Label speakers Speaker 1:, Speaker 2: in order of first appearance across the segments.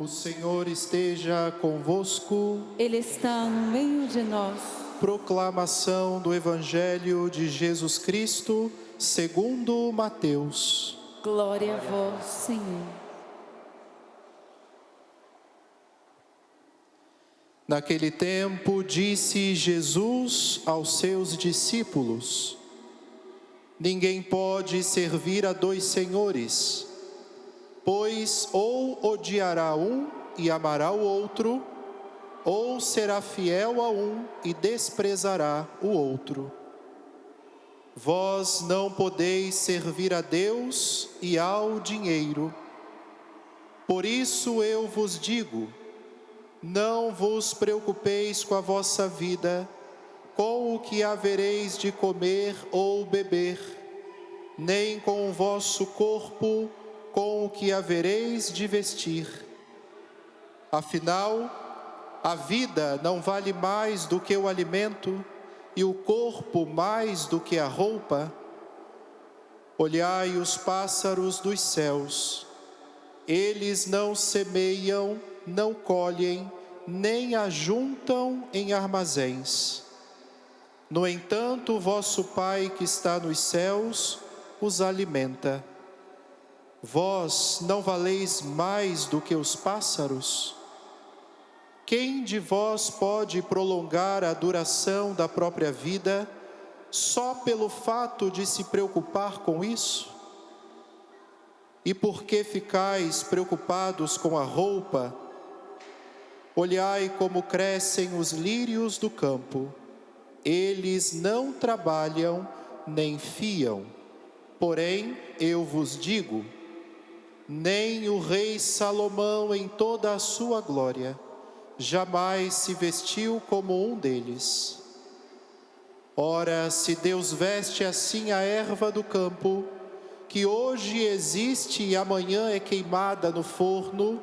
Speaker 1: O Senhor esteja convosco.
Speaker 2: Ele está no meio de nós.
Speaker 1: Proclamação do Evangelho de Jesus Cristo, segundo Mateus.
Speaker 2: Glória a vós, Senhor.
Speaker 1: Naquele tempo, disse Jesus aos seus discípulos: Ninguém pode servir a dois senhores, pois ou odiará um e amará o outro, ou será fiel a um e desprezará o outro. Vós não podeis servir a Deus e ao dinheiro. Por isso eu vos digo: não vos preocupeis com a vossa vida, com o que havereis de comer ou beber, nem com o vosso corpo, com o que havereis de vestir. Afinal, a vida não vale mais do que o alimento, e o corpo mais do que a roupa? Olhai os pássaros dos céus. Eles não semeiam, não colhem, nem ajuntam em armazéns. No entanto, o vosso Pai que está nos céus os alimenta. Vós não valeis mais do que os pássaros? Quem de vós pode prolongar a duração da própria vida só pelo fato de se preocupar com isso? E por que ficais preocupados com a roupa? Olhai como crescem os lírios do campo. Eles não trabalham nem fiam. Porém, eu vos digo, nem o rei Salomão em toda a sua glória jamais se vestiu como um deles. Ora, se Deus veste assim a erva do campo, que hoje existe e amanhã é queimada no forno,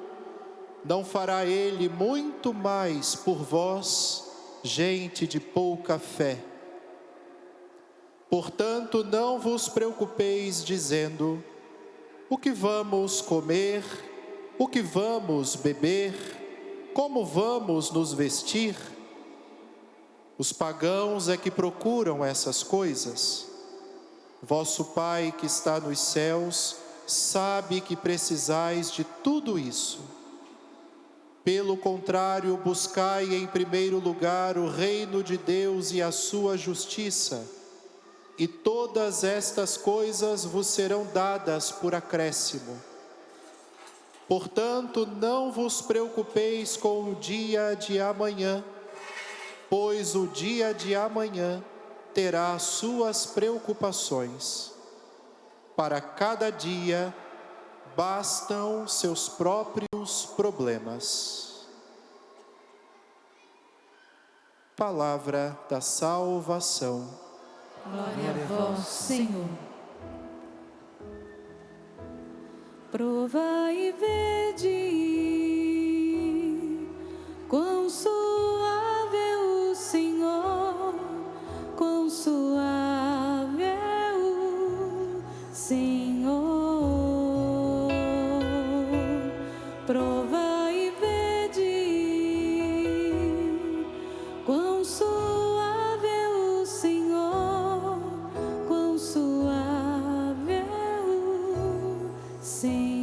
Speaker 1: não fará Ele muito mais por vós, gente de pouca fé? Portanto, não vos preocupeis dizendo: o que vamos comer? O que vamos beber? Como vamos nos vestir? Os pagãos é que procuram essas coisas. Vosso Pai que está nos céus sabe que precisais de tudo isso. Pelo contrário, buscai em primeiro lugar o reino de Deus e a sua justiça, e todas estas coisas vos serão dadas por acréscimo. Portanto, não vos preocupeis com o dia de amanhã, pois o dia de amanhã terá suas preocupações. Para cada dia bastam seus próprios problemas. Palavra da salvação.
Speaker 2: Glória a vós, Senhor. Provai e vede quão suave é o Senhor, quão suave é o Senhor. Provai e vede quão suave é o Senhor, quão suave é o Senhor.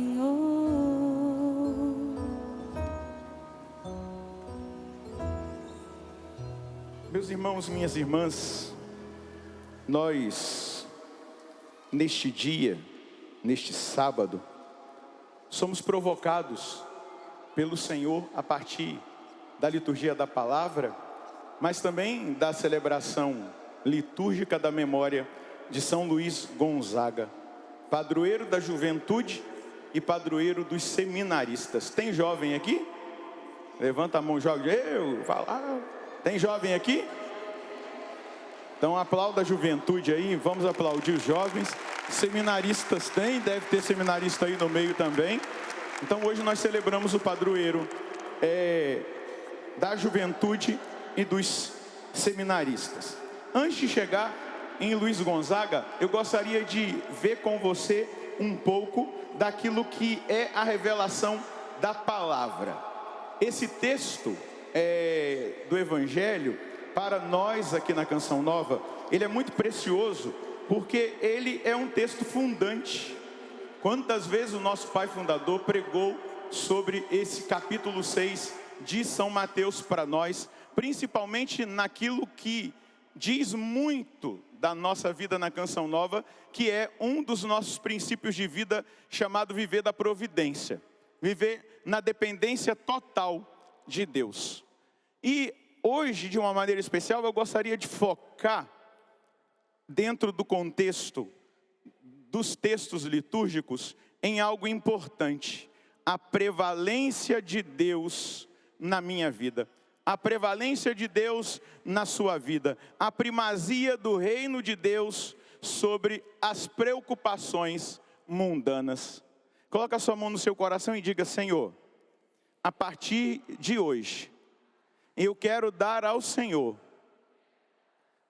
Speaker 3: Meus irmãos, minhas irmãs, nós, neste dia, neste sábado, somos provocados pelo Senhor a partir da liturgia da palavra, mas também da celebração litúrgica da memória de São Luís Gonzaga, padroeiro da juventude e padroeiro dos seminaristas. Tem jovem aqui? Levanta a mão, joga. Eu, fala. Tem jovem aqui? Então aplauda a juventude aí, vamos aplaudir os jovens. Seminaristas tem, deve ter seminarista aí no meio também. Então hoje nós celebramos o padroeiro da juventude e dos seminaristas. Antes de chegar em Luís Gonzaga, eu gostaria de ver com você um pouco daquilo que é a revelação da palavra. Esse texto do Evangelho, para nós aqui na Canção Nova, ele é muito precioso, porque ele é um texto fundante. Quantas vezes o nosso pai fundador pregou sobre esse capítulo 6 de São Mateus para nós, principalmente naquilo que diz muito da nossa vida na Canção Nova, que é um dos nossos princípios de vida, chamado viver da providência. Viver na dependência total de Deus. E hoje, de uma maneira especial, eu gostaria de focar, dentro do contexto dos textos litúrgicos, em algo importante: a prevalência de Deus na minha vida, a prevalência de Deus na sua vida, a primazia do reino de Deus sobre as preocupações mundanas. Coloca a sua mão no seu coração e diga: Senhor, a partir de hoje, eu quero dar ao Senhor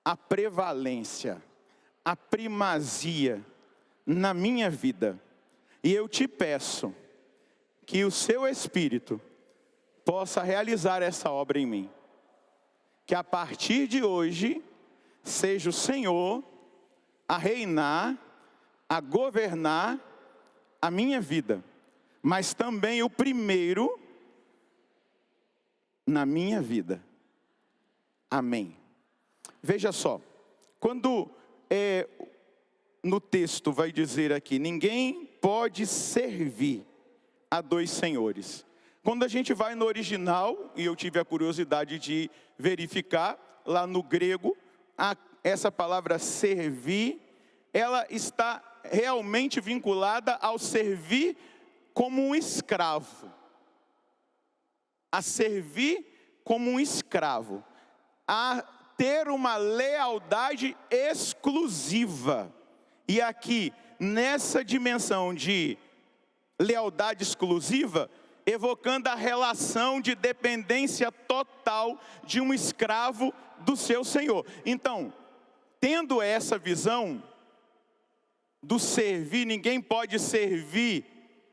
Speaker 3: a prevalência, a primazia na minha vida. E eu te peço que o seu Espírito possa realizar essa obra em mim. Que a partir de hoje, seja o Senhor a reinar, a governar a minha vida, mas também o primeiro na minha vida. Amém. Veja só, quando no texto vai dizer aqui: ninguém pode servir a dois senhores. Quando a gente vai no original, e eu tive a curiosidade de verificar, lá no grego, essa palavra servir, ela está realmente vinculada ao servir como um escravo. A servir como um escravo. A ter uma lealdade exclusiva. E aqui, nessa dimensão de lealdade exclusiva, evocando a relação de dependência total de um escravo do seu senhor. Então, tendo essa visão do servir, ninguém pode servir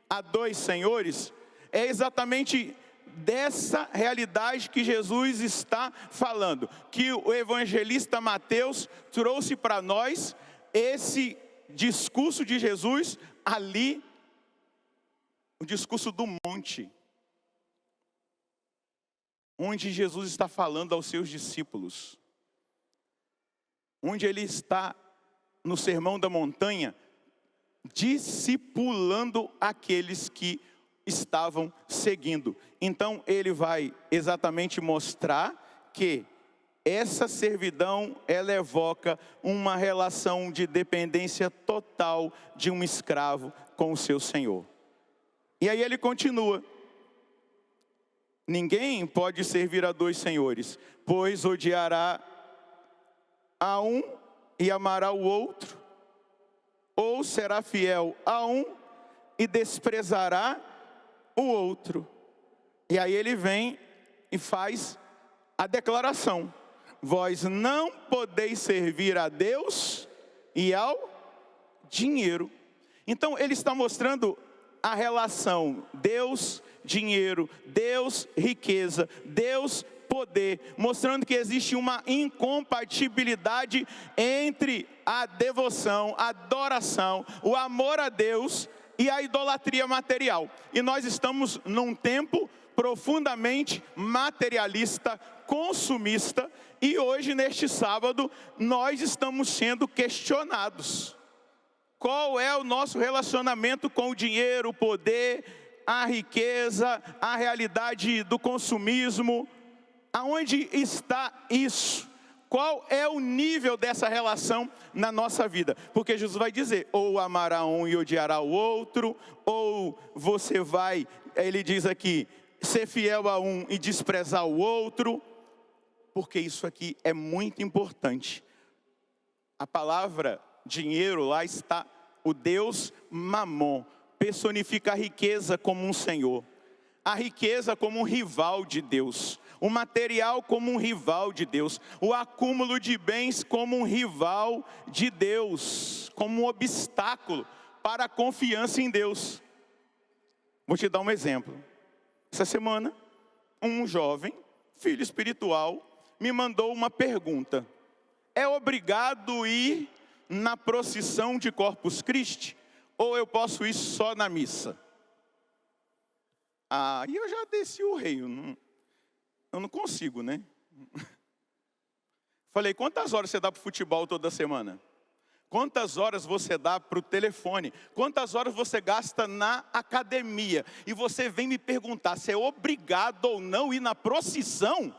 Speaker 3: a dois senhores, é exatamente dessa realidade que Jesus está falando, que o evangelista Mateus trouxe para nós esse discurso de Jesus ali, o discurso do monte, onde Jesus está falando aos seus discípulos, onde ele está no Sermão da Montanha, discipulando aqueles que estavam seguindo. Então ele vai exatamente mostrar que essa servidão, ela evoca uma relação de dependência total de um escravo com o seu senhor. E aí ele continua: ninguém pode servir a dois senhores, pois odiará a um e amará o outro, ou será fiel a um e desprezará o outro. E aí ele vem e faz a declaração: vós não podeis servir a Deus e ao dinheiro. Então ele está mostrando a relação Deus, dinheiro, Deus, riqueza, Deus, poder, mostrando que existe uma incompatibilidade entre a devoção, a adoração, o amor a Deus e a idolatria material. E nós estamos num tempo profundamente materialista, consumista, e hoje, neste sábado, nós estamos sendo questionados. Qual é o nosso relacionamento com o dinheiro, o poder, a riqueza, a realidade do consumismo? Aonde está isso? Qual é o nível dessa relação na nossa vida? Porque Jesus vai dizer: ou amará um e odiará o outro, ou você vai, ele diz aqui, ser fiel a um e desprezar o outro. Porque isso aqui é muito importante. A palavra dinheiro, lá está o Deus Mamon, personifica a riqueza como um senhor, a riqueza como um rival de Deus, o material como um rival de Deus, o acúmulo de bens como um rival de Deus, como um obstáculo para a confiança em Deus. Vou te dar um exemplo. Essa semana, um jovem, filho espiritual, me mandou uma pergunta: é obrigado ir na procissão de Corpus Christi? Ou eu posso ir só na missa? E eu já desci o rei, eu não consigo, né? Falei, quantas horas você dá para o futebol toda semana? Quantas horas você dá para o telefone? Quantas horas você gasta na academia? E você vem me perguntar se é obrigado ou não ir na procissão?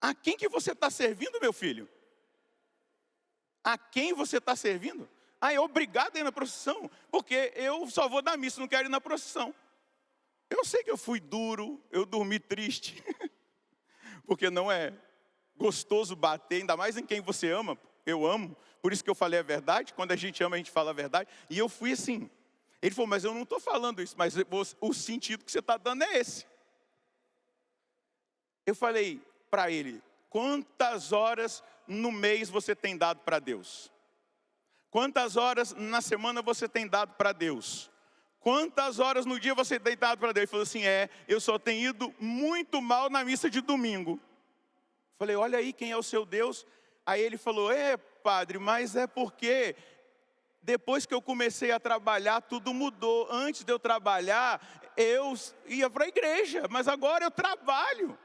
Speaker 3: A quem que você está servindo, meu filho? A quem você está servindo? É obrigado a ir na procissão, porque eu só vou na missa, não quero ir na procissão. Eu sei que eu fui duro, eu dormi triste, porque não é gostoso bater, ainda mais em quem você ama. Eu amo, por isso que eu falei a verdade. Quando a gente ama, a gente fala a verdade. E eu fui assim. Ele falou, mas eu não estou falando isso, mas o sentido que você está dando é esse. Eu falei para ele, quantas horas no mês você tem dado para Deus? Quantas horas na semana você tem dado para Deus? Quantas horas no dia você tem dado para Deus? Ele falou assim, eu só tenho ido muito mal na missa de domingo. Falei, olha aí quem é o seu Deus. Aí ele falou, padre, mas é porque depois que eu comecei a trabalhar, tudo mudou. Antes de eu trabalhar, eu ia para a igreja, mas agora eu trabalho.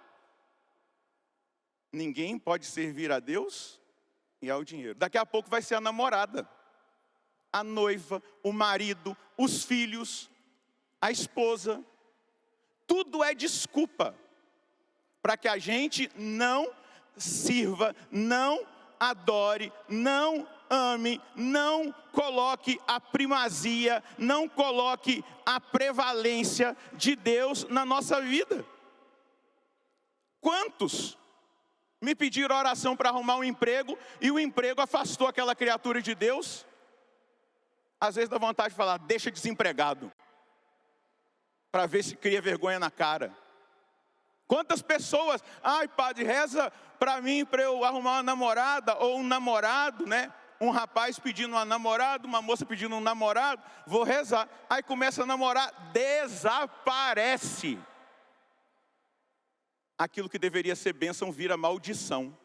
Speaker 3: Ninguém pode servir a Deus e ao dinheiro. Daqui a pouco vai ser a namorada, a noiva, o marido, os filhos, a esposa. Tudo é desculpa para que a gente não sirva, não adore, não ame, não coloque a primazia, não coloque a prevalência de Deus na nossa vida. Quantos me pediram oração para arrumar um emprego e o emprego afastou aquela criatura de Deus? Às vezes dá vontade de falar, deixa desempregado, para ver se cria vergonha na cara. Quantas pessoas, padre, reza para mim, para eu arrumar uma namorada ou um namorado, né? Um rapaz pedindo uma namorada, uma moça pedindo um namorado, vou rezar. Aí começa a namorar, desaparece. Aquilo que deveria ser bênção vira maldição.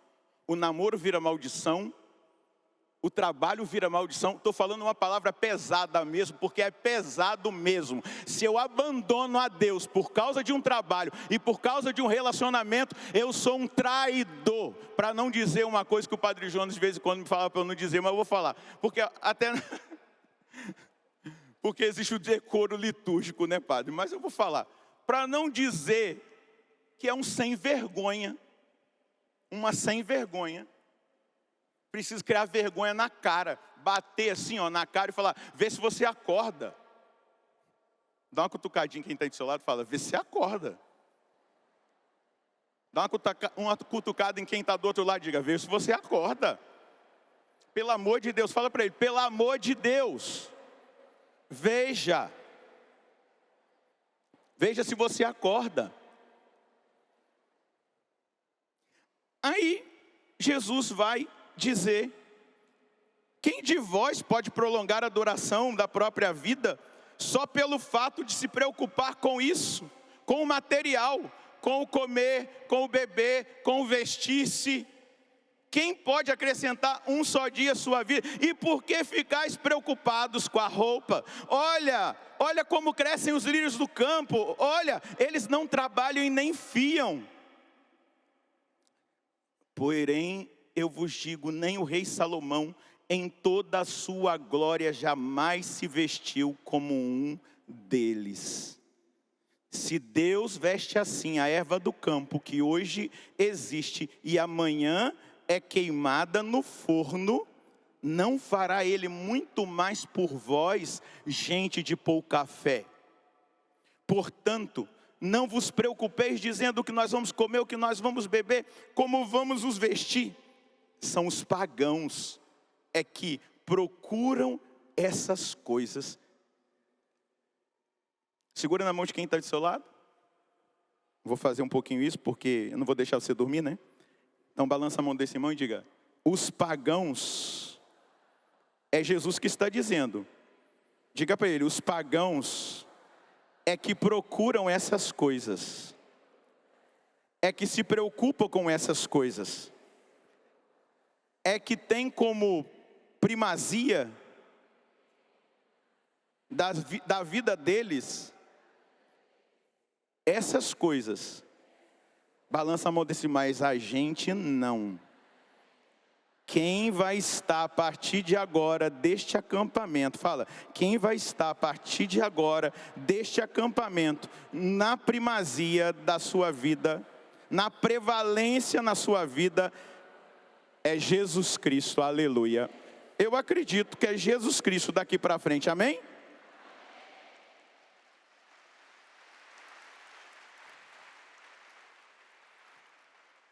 Speaker 3: O namoro vira maldição. O trabalho vira maldição. Estou falando uma palavra pesada mesmo, porque é pesado mesmo. Se eu abandono a Deus por causa de um trabalho e por causa de um relacionamento, eu sou um traidor. Para não dizer uma coisa que o Padre Jonas de vez em quando me fala para eu não dizer, mas eu vou falar. Porque existe o decoro litúrgico, né, padre? Mas eu vou falar. Para não dizer que é um sem vergonha, uma sem vergonha. Precisa criar vergonha na cara, bater assim, na cara e falar, vê se você acorda. Dá uma cutucadinha em quem está do seu lado e fala, vê se acorda. Dá uma cutucada em quem está do outro lado e diga, vê se você acorda. Pelo amor de Deus, fala para ele, pelo amor de Deus, veja se você acorda. Aí, Jesus vai dizer, quem de vós pode prolongar a duração da própria vida só pelo fato de se preocupar com isso, com o material, com o comer, com o beber, com o vestir-se? Quem pode acrescentar um só dia à sua vida? E por que ficais preocupados com a roupa? Olha como crescem os lírios do campo, olha, eles não trabalham e nem fiam. Porém, eu vos digo, nem o rei Salomão, em toda a sua glória, jamais se vestiu como um deles. Se Deus veste assim a erva do campo, que hoje existe e amanhã é queimada no forno, não fará Ele muito mais por vós, gente de pouca fé? Portanto, não vos preocupeis dizendo o que nós vamos comer, o que nós vamos beber, como vamos nos vestir. São os pagãos que procuram essas coisas. Segura na mão de quem está do seu lado. Vou fazer um pouquinho isso, porque eu não vou deixar você dormir, né? Então balança a mão desse irmão e diga, os pagãos, é Jesus que está dizendo. Diga para ele, os pagãos é que procuram essas coisas, é que se preocupam com essas coisas, é que tem como primazia da vida deles essas coisas. Balança a mão desse mais, a gente não. Quem vai estar a partir de agora deste acampamento, fala, quem vai estar a partir de agora deste acampamento na primazia da sua vida, na prevalência na sua vida, é Jesus Cristo, aleluia. Eu acredito que é Jesus Cristo daqui para frente, amém?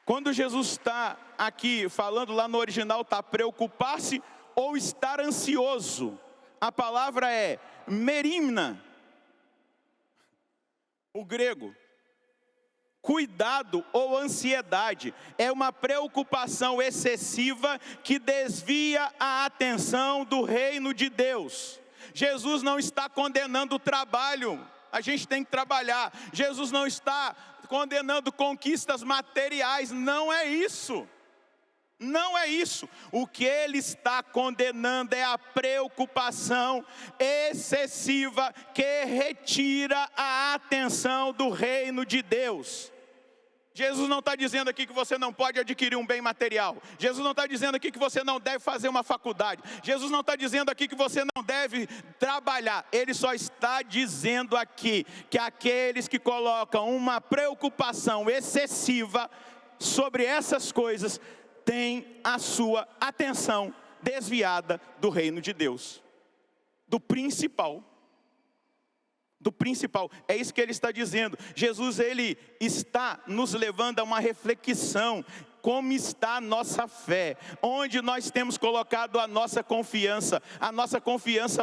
Speaker 3: Quando Jesus está aqui falando lá no original, está preocupar-se ou estar ansioso. A palavra é merimna, o grego. Cuidado ou ansiedade é uma preocupação excessiva que desvia a atenção do reino de Deus. Jesus não está condenando o trabalho, a gente tem que trabalhar. Jesus não está condenando conquistas materiais, não é isso. Não é isso. O que ele está condenando é a preocupação excessiva que retira a atenção do reino de Deus. Jesus não está dizendo aqui que você não pode adquirir um bem material. Jesus não está dizendo aqui que você não deve fazer uma faculdade. Jesus não está dizendo aqui que você não deve trabalhar. Ele só está dizendo aqui que aqueles que colocam uma preocupação excessiva sobre essas coisas têm a sua atenção desviada do reino de Deus. Do principal. É isso que ele está dizendo. Jesus, ele está nos levando a uma reflexão. Como está a nossa fé? Onde nós temos colocado a nossa confiança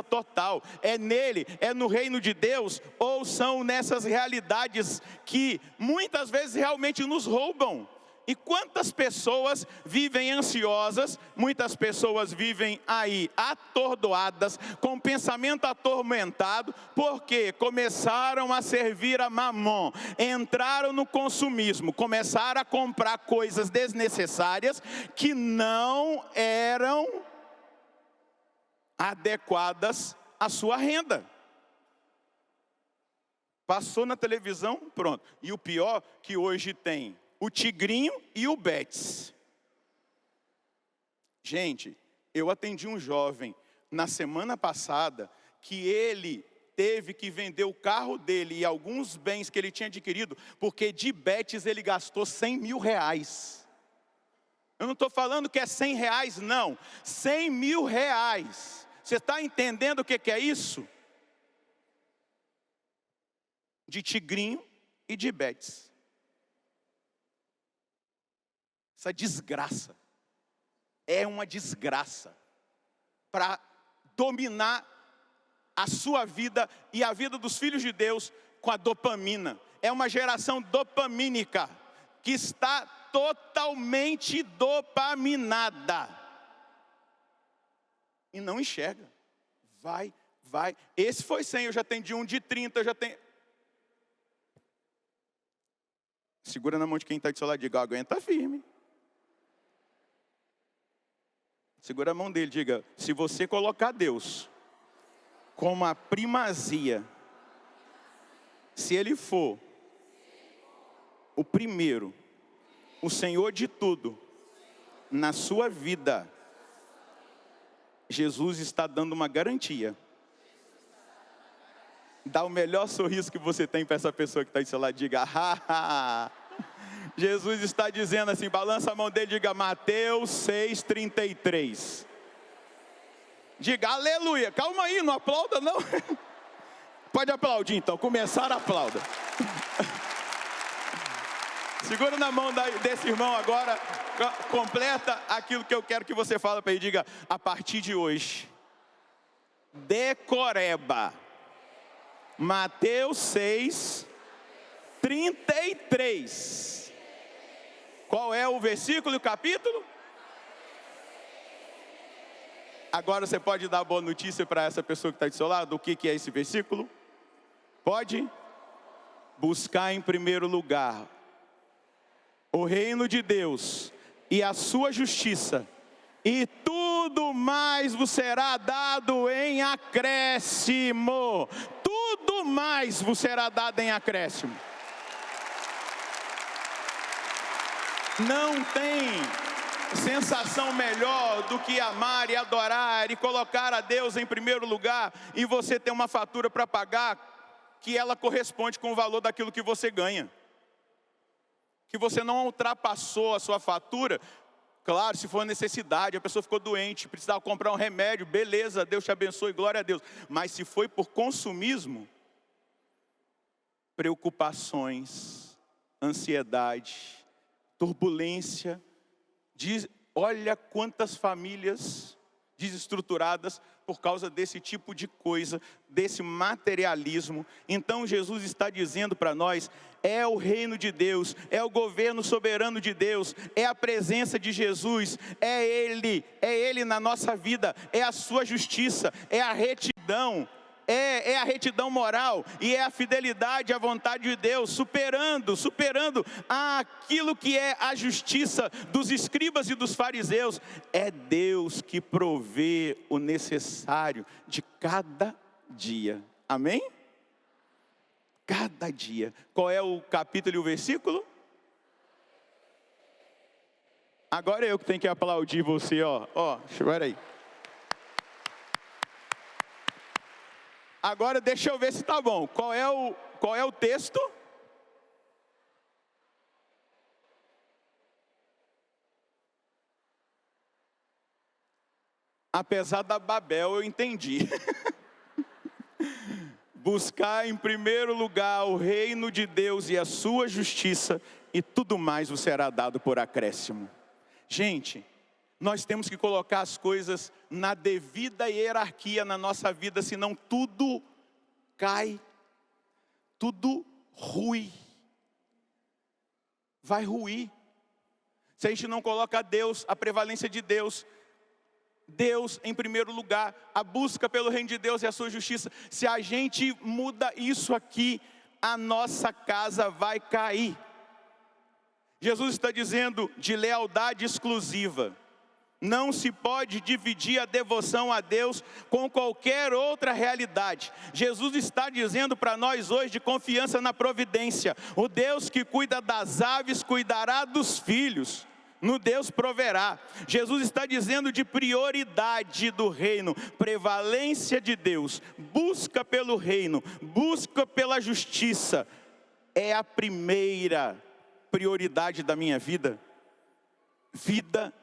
Speaker 3: total? É nele? É no reino de Deus? Ou são nessas realidades que muitas vezes realmente nos roubam? E quantas pessoas vivem ansiosas, muitas pessoas vivem aí atordoadas, com pensamento atormentado, porque começaram a servir a Mamon, entraram no consumismo, começaram a comprar coisas desnecessárias que não eram adequadas à sua renda. Passou na televisão, pronto. E o pior que hoje tem o Tigrinho e o Betis. Gente, eu atendi um jovem na semana passada que ele teve que vender o carro dele e alguns bens que ele tinha adquirido, porque de Betis ele gastou 100 mil reais. Eu não estou falando que é 100 reais, não. 100 mil reais. Você está entendendo o que é isso? De Tigrinho e de Betis. Essa desgraça é uma desgraça para dominar a sua vida e a vida dos filhos de Deus com a dopamina. É uma geração dopamínica que está totalmente dopaminada e não enxerga. Vai. Esse foi 100, eu já atendi um de 30, eu já tenho. Segura na mão de quem está do seu lado e diga, aguenta firme. Segura a mão dele, diga, se você colocar Deus como a primazia, se Ele for o primeiro, o Senhor de tudo, na sua vida, Jesus está dando uma garantia. Dá o melhor sorriso que você tem para essa pessoa que está do seu lado, diga, Jesus está dizendo assim, balança a mão dele, diga Mateus 6,33. Diga aleluia, calma aí, não aplauda não. Pode aplaudir então, começar aplauda. Segura na mão desse irmão agora, completa aquilo que eu quero que você fale para ele, diga, a partir de hoje, decoreba, Mateus 6,33. Qual é o versículo e o capítulo? Agora você pode dar boa notícia para essa pessoa que está do seu lado? O que é esse versículo? Pode? buscar em primeiro lugar o reino de Deus e a sua justiça, e tudo mais vos será dado em acréscimo. Tudo mais vos será dado em acréscimo. Não tem sensação melhor do que amar e adorar e colocar a Deus em primeiro lugar, e você ter uma fatura para pagar que ela corresponde com o valor daquilo que você ganha. Que você não ultrapassou a sua fatura. Claro, se for necessidade, a pessoa ficou doente, precisava comprar um remédio, beleza, Deus te abençoe, glória a Deus. Mas se foi por consumismo, preocupações, ansiedade, turbulência, olha quantas famílias desestruturadas por causa desse tipo de coisa, desse materialismo. Então Jesus está dizendo para nós, é o reino de Deus, é o governo soberano de Deus, é a presença de Jesus, é Ele na nossa vida, é a sua justiça, é a retidão, é a retidão moral e é a fidelidade à vontade de Deus, superando aquilo que é a justiça dos escribas e dos fariseus. É Deus que provê o necessário de cada dia. Amém? Cada dia. Qual é o capítulo e o versículo? Agora eu que tenho que aplaudir você, ó, espera aí. Agora deixa eu ver se tá bom. Qual é o texto? Apesar da Babel, eu entendi. Buscar em primeiro lugar o reino de Deus e a sua justiça, e tudo mais vos será dado por acréscimo. Gente, nós temos que colocar as coisas na devida hierarquia na nossa vida, senão tudo cai, tudo rui, vai ruir. Se a gente não coloca Deus, a prevalência de Deus em primeiro lugar, a busca pelo reino de Deus e a sua justiça, se a gente muda isso aqui, a nossa casa vai cair. Jesus está dizendo de lealdade exclusiva. Não se pode dividir a devoção a Deus com qualquer outra realidade. Jesus está dizendo para nós hoje de confiança na providência. O Deus que cuida das aves cuidará dos filhos. No Deus proverá. Jesus está dizendo de prioridade do reino, prevalência de Deus, busca pelo reino, busca pela justiça. É a primeira prioridade da minha vida. Vida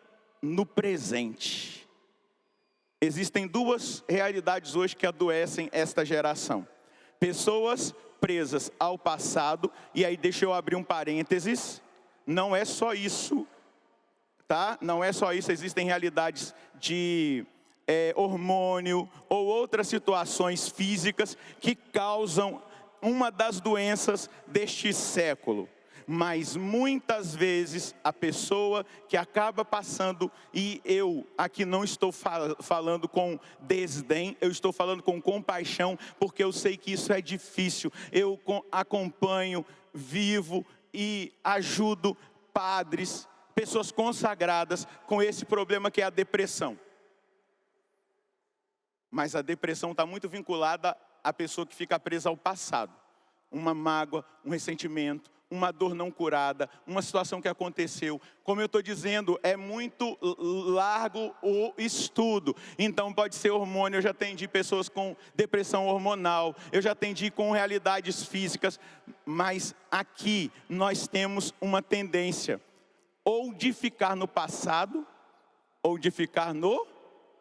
Speaker 3: no presente. Existem duas realidades hoje que adoecem esta geração. Pessoas presas ao passado, e aí deixa eu abrir um parênteses, não é só isso, tá? Não é só isso, existem realidades de hormônio ou outras situações físicas que causam uma das doenças deste século. Mas muitas vezes a pessoa que acaba passando, e eu aqui não estou falando com desdém, eu estou falando com compaixão, porque eu sei que isso é difícil. Eu acompanho, vivo e ajudo padres, pessoas consagradas com esse problema que é a depressão. Mas a depressão está muito vinculada à pessoa que fica presa ao passado. Uma mágoa, um ressentimento, uma dor não curada, uma situação que aconteceu. Como eu estou dizendo, é muito largo o estudo. Então pode ser hormônio, eu já atendi pessoas com depressão hormonal, eu já atendi com realidades físicas. Mas aqui nós temos uma tendência, ou de ficar no passado, ou de ficar no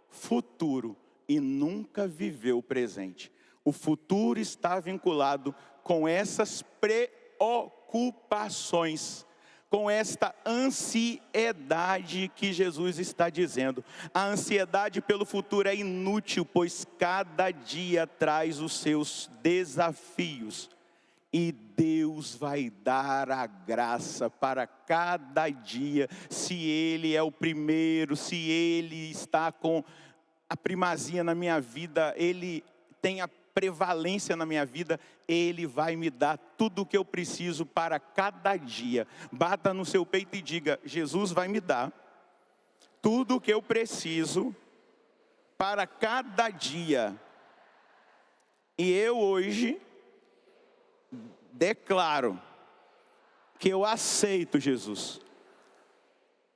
Speaker 3: futuro, e nunca viver o presente. O futuro está vinculado com essas preocupações, com esta ansiedade que Jesus está dizendo. A ansiedade pelo futuro é inútil, pois cada dia traz os seus desafios. E Deus vai dar a graça para cada dia, se Ele é o primeiro, se Ele está com a primazia na minha vida, Ele tem a prevalência na minha vida, Ele vai me dar tudo o que eu preciso para cada dia. Bata no seu peito e diga: Jesus vai me dar tudo o que eu preciso para cada dia. E eu hoje declaro que eu aceito, Jesus,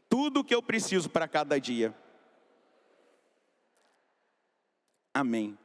Speaker 3: tudo o que eu preciso para cada dia. Amém.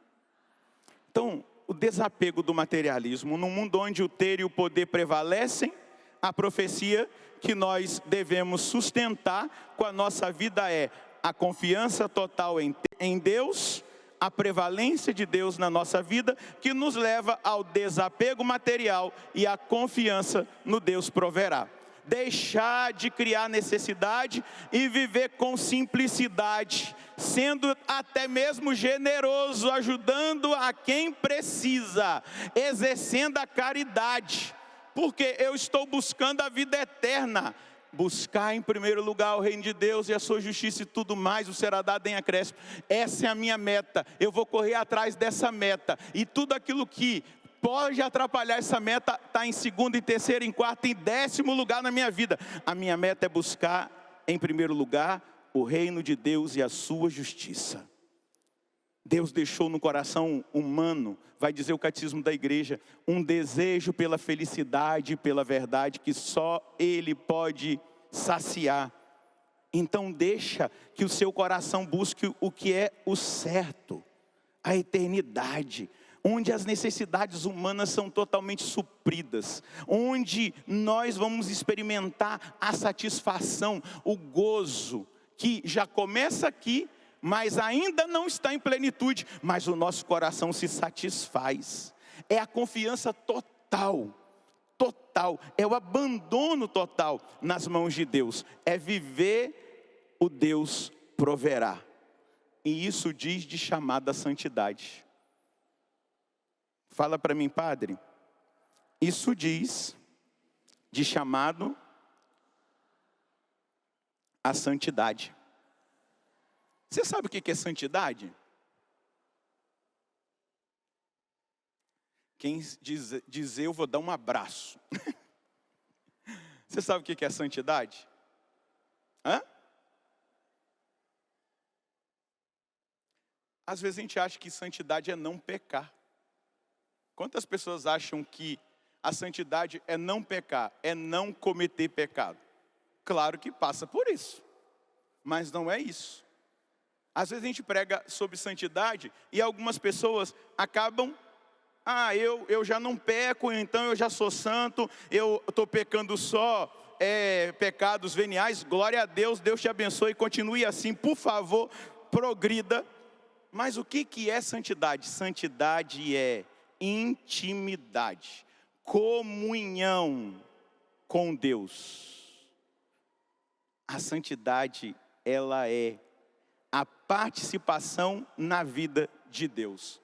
Speaker 3: Então, o desapego do materialismo. Num mundo onde o ter e o poder prevalecem, a profecia que nós devemos sustentar com a nossa vida é a confiança total em Deus, a prevalência de Deus na nossa vida, que nos leva ao desapego material e à confiança no Deus proverá. Deixar de criar necessidade e viver com simplicidade, sendo até mesmo generoso, ajudando a quem precisa, exercendo a caridade, porque eu estou buscando a vida eterna. Buscar em primeiro lugar o reino de Deus e a sua justiça, e tudo mais o será dado em acréscimo. Essa é a minha meta, eu vou correr atrás dessa meta, e tudo aquilo que pode atrapalhar essa meta está em segundo, em terceiro, em quarto, em 10º lugar na minha vida. A minha meta é buscar em primeiro lugar o reino de Deus e a sua justiça. Deus deixou no coração humano, vai dizer o catecismo da igreja, um desejo pela felicidade e pela verdade que só Ele pode saciar. Então deixa que o seu coração busque o que é o certo, a eternidade, onde as necessidades humanas são totalmente supridas, onde nós vamos experimentar a satisfação, o gozo, que já começa aqui, mas ainda não está em plenitude, mas o nosso coração se satisfaz. É a confiança total, é o abandono total nas mãos de Deus, é viver o Deus proverá. E isso diz de chamada santidade. Fala para mim, padre, isso diz de chamado à santidade. Você sabe o que é santidade? Quem dizer eu vou dar um abraço. Você sabe o que é santidade? Hã? Às vezes a gente acha que santidade é não pecar. Quantas pessoas acham que a santidade é não pecar, é não cometer pecado? Claro que passa por isso, mas não é isso. Às vezes a gente prega sobre santidade e algumas pessoas acabam, eu já não peco, então eu já sou santo, eu estou pecando só pecados veniais, glória a Deus, Deus te abençoe, continue assim, por favor, progrida. Mas o que é santidade? Santidade é intimidade, comunhão com Deus. A santidade, ela é a participação na vida de Deus.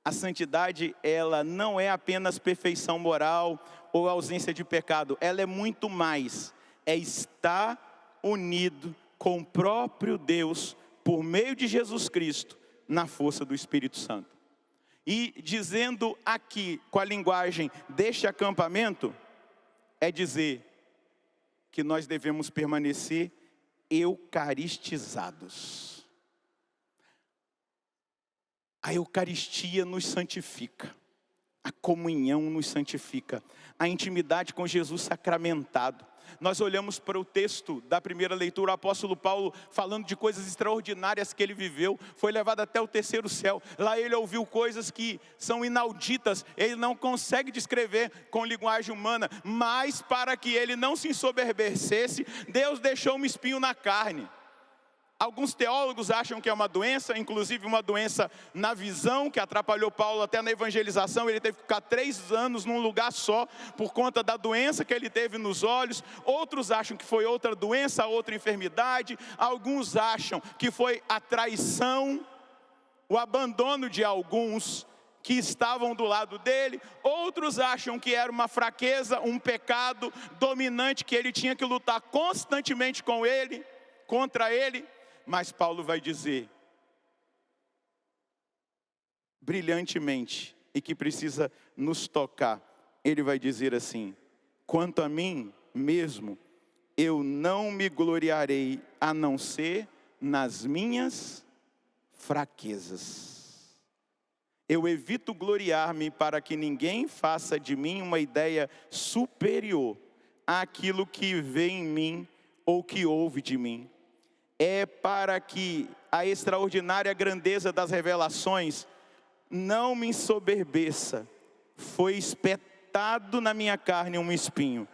Speaker 3: A santidade, ela não é apenas perfeição moral ou ausência de pecado, ela é muito mais, é estar unido com o próprio Deus por meio de Jesus Cristo, na força do Espírito Santo. E dizendo aqui, com a linguagem deste acampamento, é dizer que nós devemos permanecer eucaristizados. A Eucaristia nos santifica, a comunhão nos santifica, a intimidade com Jesus sacramentado. Nós olhamos para o texto da primeira leitura, o apóstolo Paulo falando de coisas extraordinárias que ele viveu, foi levado até o 3º céu, lá ele ouviu coisas que são inauditas, ele não consegue descrever com linguagem humana, mas para que ele não se ensoberbecesse, Deus deixou um espinho na carne. Alguns teólogos acham que é uma doença, inclusive uma doença na visão, que atrapalhou Paulo até na evangelização. Ele teve que ficar 3 anos num lugar só, por conta da doença que ele teve nos olhos. Outros acham que foi outra doença, outra enfermidade. Alguns acham que foi a traição, o abandono de alguns que estavam do lado dele. Outros acham que era uma fraqueza, um pecado dominante, que ele tinha que lutar constantemente contra ele. Mas Paulo vai dizer brilhantemente e que precisa nos tocar. Ele vai dizer assim: quanto a mim mesmo, eu não me gloriarei a não ser nas minhas fraquezas. Eu evito gloriar-me para que ninguém faça de mim uma ideia superior àquilo que vê em mim ou que ouve de mim. É para que a extraordinária grandeza das revelações não me ensoberbeça. Foi espetado na minha carne um espinho,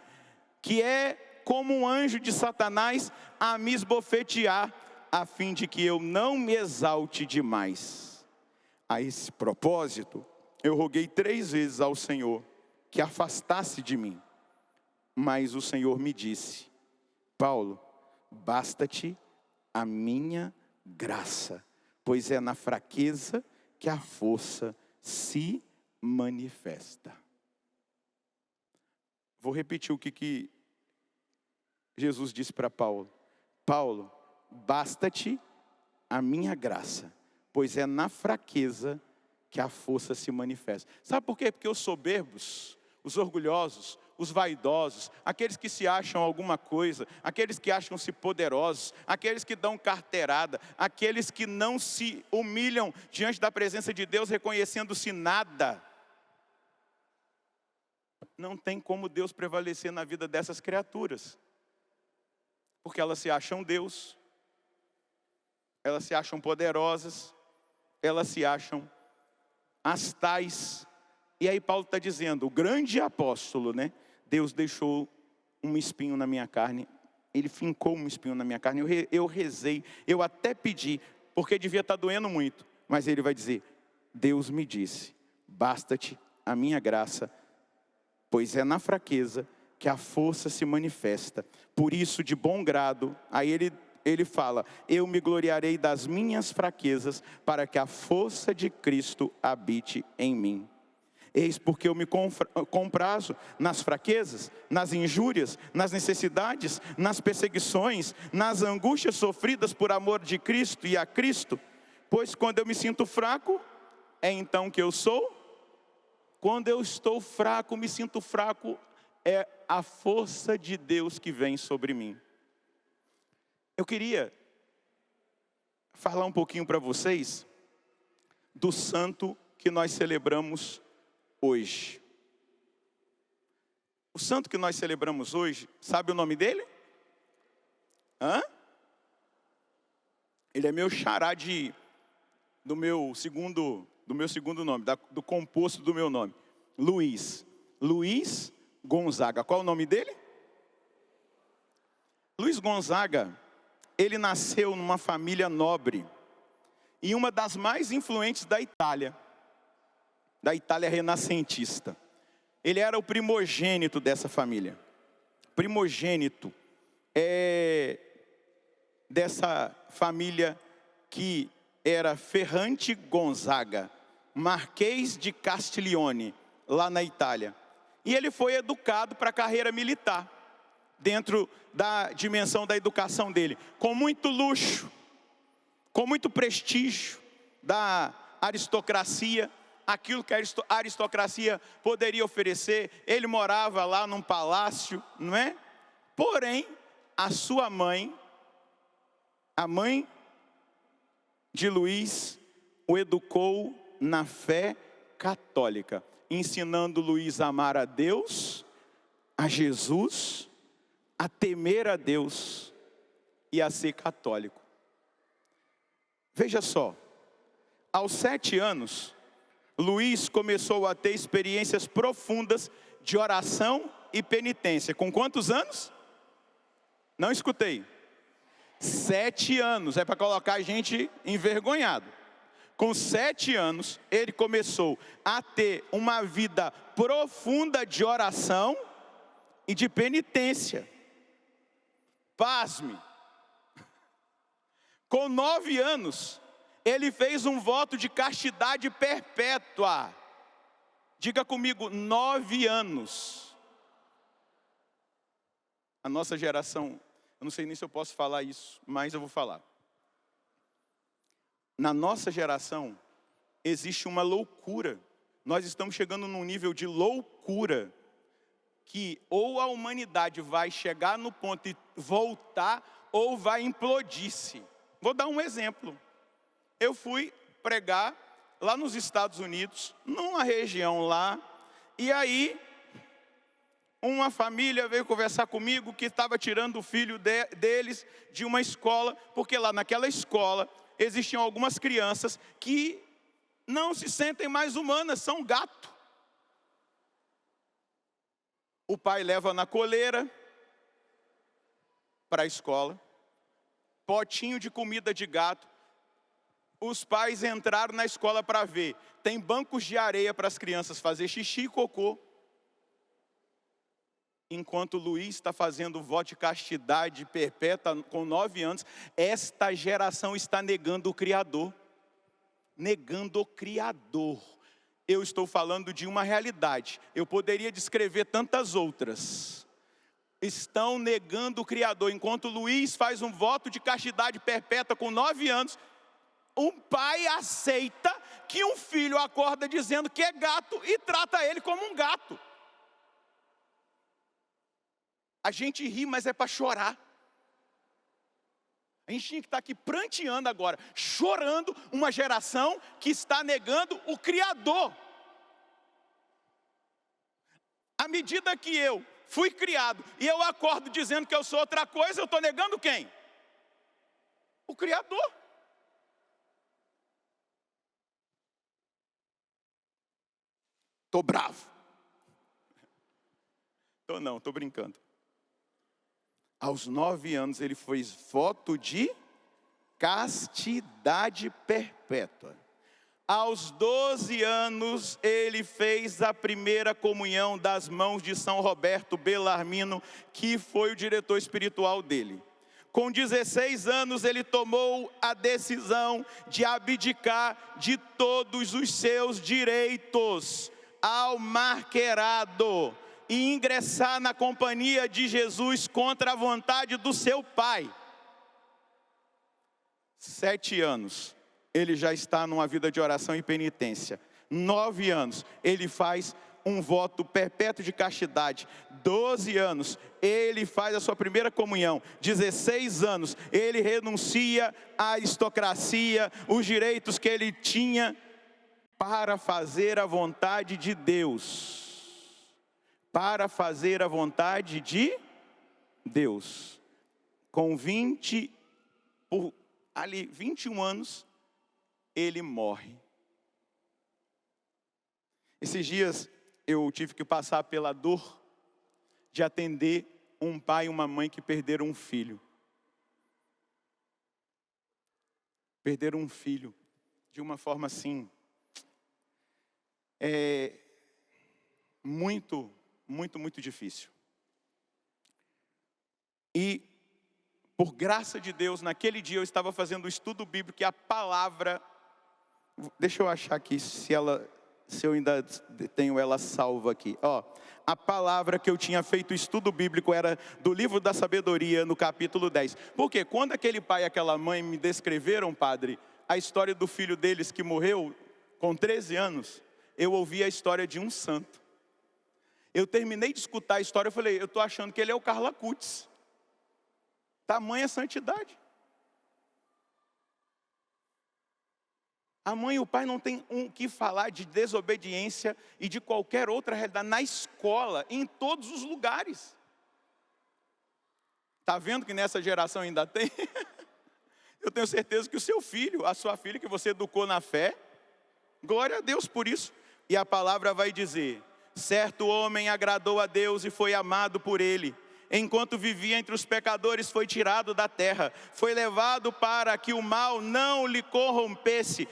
Speaker 3: que é como um anjo de Satanás a me esbofetear, a fim de que eu não me exalte demais. A esse propósito, eu roguei 3 vezes ao Senhor que afastasse de mim. Mas o Senhor me disse: Paulo, basta-te a minha graça, pois é na fraqueza que a força se manifesta. Vou repetir o que Jesus disse para Paulo. Paulo, basta-te a minha graça, pois é na fraqueza que a força se manifesta. Sabe por quê? Porque os soberbos, os orgulhosos, os vaidosos, aqueles que se acham alguma coisa, aqueles que acham-se poderosos, aqueles que dão carteirada, aqueles que não se humilham diante da presença de Deus, reconhecendo-se nada, não tem como Deus prevalecer na vida dessas criaturas, porque elas se acham Deus, elas se acham poderosas, elas se acham as tais. E aí Paulo está dizendo, o grande apóstolo, né? Deus deixou um espinho na minha carne, Ele fincou um espinho na minha carne, eu rezei, eu até pedi, porque devia estar doendo muito, mas Ele vai dizer, Deus me disse, basta-te a minha graça, pois é na fraqueza que a força se manifesta. Por isso, de bom grado, aí ele fala, eu me gloriarei das minhas fraquezas, para que a força de Cristo habite em mim. Eis porque eu me comprazo nas fraquezas, nas injúrias, nas necessidades, nas perseguições, nas angústias sofridas por amor de Cristo e a Cristo. Pois quando eu me sinto fraco, é então que eu sou. Quando eu estou fraco, me sinto fraco, é a força de Deus que vem sobre mim. Eu queria falar um pouquinho para vocês do santo que nós celebramos hoje. O santo que nós celebramos hoje, sabe o nome dele? Ele é meu xará do meu segundo nome, do composto do meu nome. Luiz Gonzaga. Qual é o nome dele? Luiz Gonzaga, ele nasceu numa família nobre, e uma das mais influentes da Itália renascentista. Ele era o primogênito dessa família. Primogênito dessa família que era Ferrante Gonzaga, Marquês de Castiglione, lá na Itália. E ele foi educado para a carreira militar, dentro da dimensão da educação dele, com muito luxo, com muito prestígio da aristocracia, aquilo que a aristocracia poderia oferecer. Ele morava lá num palácio, não é? Porém, a sua mãe, a mãe de Luiz, o educou na fé católica, ensinando Luiz a amar a Deus, a Jesus, a temer a Deus e a ser católico. Veja só, aos 7 anos, Luiz começou a ter experiências profundas de oração e penitência. Com quantos anos? Não escutei. 7 anos, é para colocar a gente envergonhado. Com 7 anos, ele começou a ter uma vida profunda de oração e de penitência. Pasme. Com 9 anos, ele fez um voto de castidade perpétua. Diga comigo, 9 anos. A nossa geração, eu não sei nem se eu posso falar isso, mas eu vou falar. Na nossa geração, existe uma loucura nós estamos chegando num nível de loucura, que ou a humanidade vai chegar no ponto e voltar, ou vai implodir-se. Vou dar um exemplo. Eu fui pregar lá nos Estados Unidos, numa região lá, e aí uma família veio conversar comigo que estava tirando o filho deles de uma escola, porque lá naquela escola existiam algumas crianças que não se sentem mais humanas, são gato. O pai leva na coleira para a escola, potinho de comida de gato. Os pais entraram na escola para ver. Tem bancos de areia para as crianças fazer xixi e cocô. Enquanto Luiz está fazendo voto de castidade perpétua com 9 anos, esta geração está negando o Criador. Negando o Criador. Eu estou falando de uma realidade. Eu poderia descrever tantas outras. Estão negando o Criador. Enquanto Luiz faz um voto de castidade perpétua com 9 anos, um pai aceita que um filho acorda dizendo que é gato e trata ele como um gato. A gente ri, mas é para chorar. A gente tinha que estar aqui pranteando agora, chorando uma geração que está negando o Criador. À medida que eu fui criado e eu acordo dizendo que eu sou outra coisa, eu estou negando quem? O Criador. Estou bravo. Estou brincando. Aos 9 anos ele fez voto de castidade perpétua. Aos 12 anos ele fez a primeira comunhão das mãos de São Roberto Bellarmino, que foi o diretor espiritual dele. Com 16 anos ele tomou a decisão de abdicar de todos os seus direitos ao marquerado e ingressar na companhia de Jesus contra a vontade do seu pai. 7 anos, ele já está numa vida de oração e penitência. 9 anos, ele faz um voto perpétuo de castidade. 12 anos, ele faz a sua primeira comunhão. 16 anos, ele renuncia à aristocracia, os direitos que ele tinha, para fazer a vontade de Deus. Para fazer a vontade de Deus. Com 21 anos, ele morre. Esses dias eu tive que passar pela dor de atender um pai e uma mãe que perderam um filho. Perderam um filho de uma forma assim, muito difícil. E, por graça de Deus, naquele dia eu estava fazendo o estudo bíblico e a palavra, deixa eu achar aqui se eu ainda tenho ela salva aqui. A palavra que eu tinha feito o estudo bíblico era do livro da sabedoria, no capítulo 10. Porque quando aquele pai e aquela mãe me descreveram, padre, a história do filho deles que morreu com 13 anos, eu ouvi a história de um santo. Eu terminei de escutar a história, eu falei, eu estou achando que ele é o Carla Cutts. Tamanha santidade. A mãe e o pai não tem o que falar de desobediência e de qualquer outra realidade. Na escola, em todos os lugares. Está vendo que nessa geração ainda tem? Eu tenho certeza que o seu filho, a sua filha que você educou na fé, glória a Deus por isso. E a palavra vai dizer, certo homem agradou a Deus e foi amado por ele. Enquanto vivia entre os pecadores, foi tirado da terra. Foi levado para que o mal não lhe corrompesse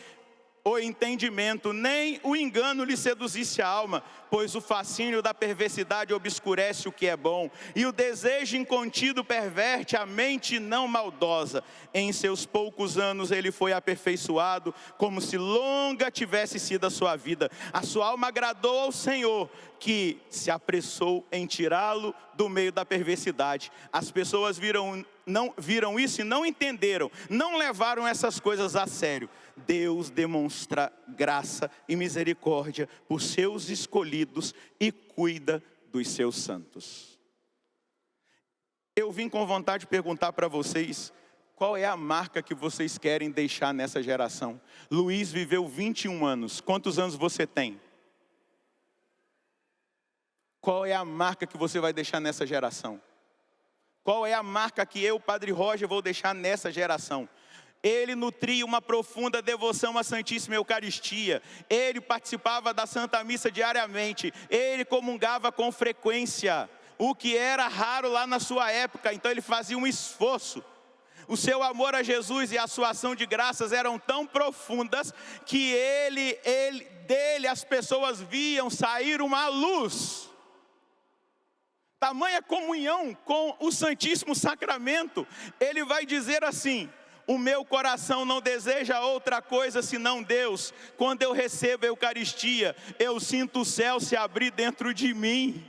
Speaker 3: o entendimento, nem o engano lhe seduzisse a alma, pois o fascínio da perversidade obscurece o que é bom, e o desejo incontido perverte a mente não maldosa. Em seus poucos anos ele foi aperfeiçoado, como se longa tivesse sido a sua vida. A sua alma agradou ao Senhor, que se apressou em tirá-lo do meio da perversidade. As pessoas viram isso e não entenderam, não levaram essas coisas a sério. Deus demonstra graça e misericórdia por seus escolhidos e cuida dos seus santos. Eu vim com vontade de perguntar para vocês, qual é a marca que vocês querem deixar nessa geração? Luiz viveu 21 anos, quantos anos você tem? Qual é a marca que você vai deixar nessa geração? Qual é a marca que eu, Padre Roger, vou deixar nessa geração? Ele nutria uma profunda devoção à Santíssima Eucaristia. Ele participava da Santa Missa diariamente. Ele comungava com frequência, o que era raro lá na sua época. Então ele fazia um esforço. O seu amor a Jesus e a sua ação de graças eram tão profundas que dele as pessoas viam sair uma luz. Tamanha comunhão com o Santíssimo Sacramento. Ele vai dizer assim: o meu coração não deseja outra coisa senão Deus. Quando eu recebo a Eucaristia, eu sinto o céu se abrir dentro de mim.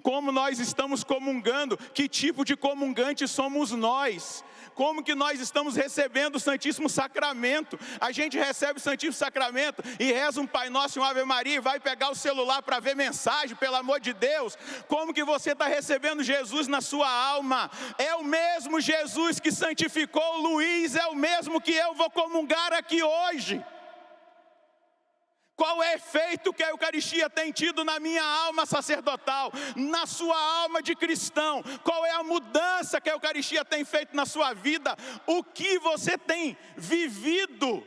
Speaker 3: Como nós estamos comungando? Que tipo de comungante somos nós? Como que nós estamos recebendo o Santíssimo Sacramento? A gente recebe o Santíssimo Sacramento e reza um Pai Nosso e um Ave Maria e vai pegar o celular para ver mensagem, pelo amor de Deus. Como que você está recebendo Jesus na sua alma? É o mesmo Jesus que santificou Luiz, é o mesmo que eu vou comungar aqui hoje. Qual é o efeito que a Eucaristia tem tido na minha alma sacerdotal, na sua alma de cristão? Qual é a mudança que a Eucaristia tem feito na sua vida? O que você tem vivido?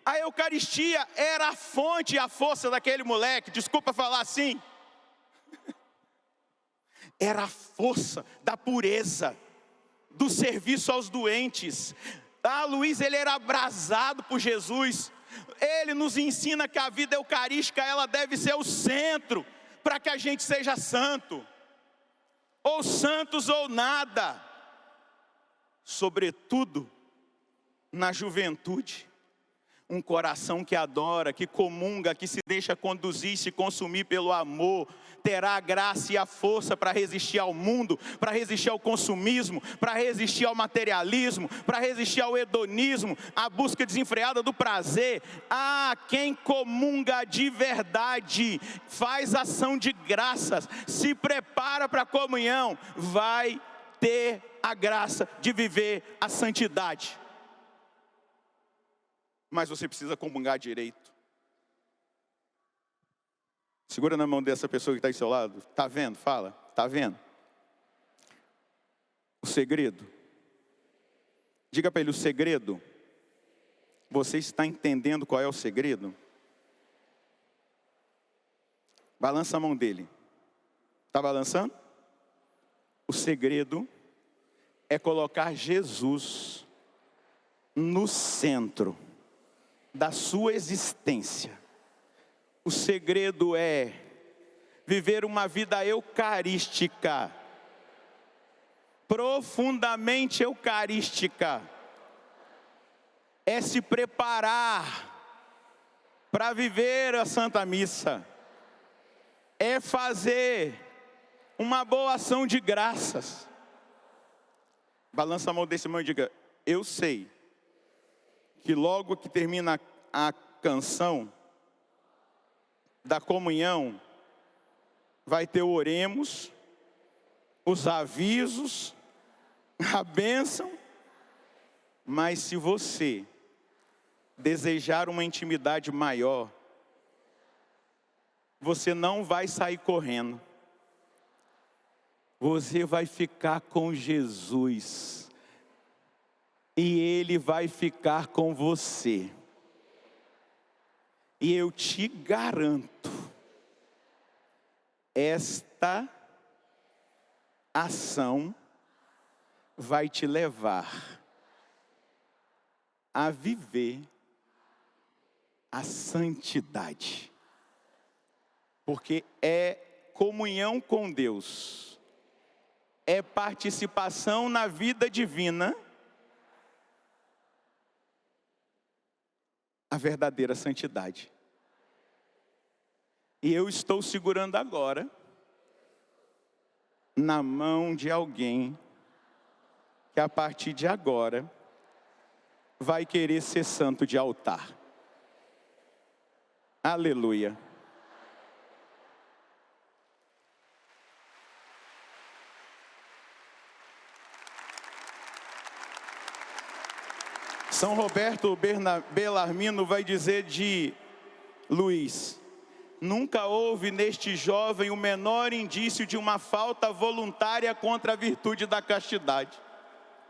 Speaker 3: A Eucaristia era a fonte e a força daquele moleque, desculpa falar assim. Era a força da pureza, do serviço aos doentes. Luiz, ele era abrasado por Jesus. Ele nos ensina que a vida eucarística, ela deve ser o centro, para que a gente seja santo, ou santos ou nada, sobretudo na juventude. Um coração que adora, que comunga, que se deixa conduzir, se consumir pelo amor, terá a graça e a força para resistir ao mundo, para resistir ao consumismo, para resistir ao materialismo, para resistir ao hedonismo, à busca desenfreada do prazer. Quem comunga de verdade, faz ação de graças, se prepara para a comunhão, vai ter a graça de viver a santidade. Mas você precisa comungar direito. Segura na mão dessa pessoa que está ao seu lado. Está vendo? Fala. Está vendo? O segredo. Diga para ele o segredo. Você está entendendo qual é o segredo? Balança a mão dele. Está balançando? O segredo é colocar Jesus no centro da sua existência. O segredo é viver uma vida eucarística, profundamente eucarística. É se preparar para viver a Santa Missa. É fazer uma boa ação de graças. Balança a mão desse irmão e diga: eu sei que logo que termina a canção da comunhão, vai ter o oremos, os avisos, a bênção. Mas se você desejar uma intimidade maior, você não vai sair correndo. Você vai ficar com Jesus. E Ele vai ficar com você. E eu te garanto, esta ação vai te levar a viver a santidade. Porque é comunhão com Deus, é participação na vida divina, a verdadeira santidade. E eu estou segurando agora na mão de alguém que a partir de agora vai querer ser santo de altar. Aleluia. São Roberto Bellarmino vai dizer de Luiz: nunca houve neste jovem o menor indício de uma falta voluntária contra a virtude da castidade.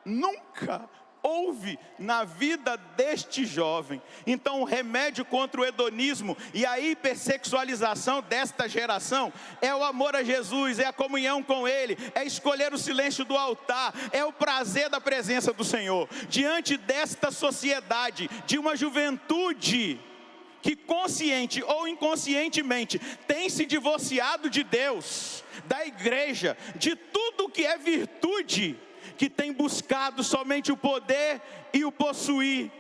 Speaker 3: Nunca houve na vida deste jovem. Então o remédio contra o hedonismo e a hipersexualização desta geração é o amor a Jesus, é a comunhão com Ele, é escolher o silêncio do altar, é o prazer da presença do Senhor. Diante desta sociedade, de uma juventude que consciente ou inconscientemente tem se divorciado de Deus, da igreja, de tudo que é virtude, que tem buscado somente o poder e o possuir,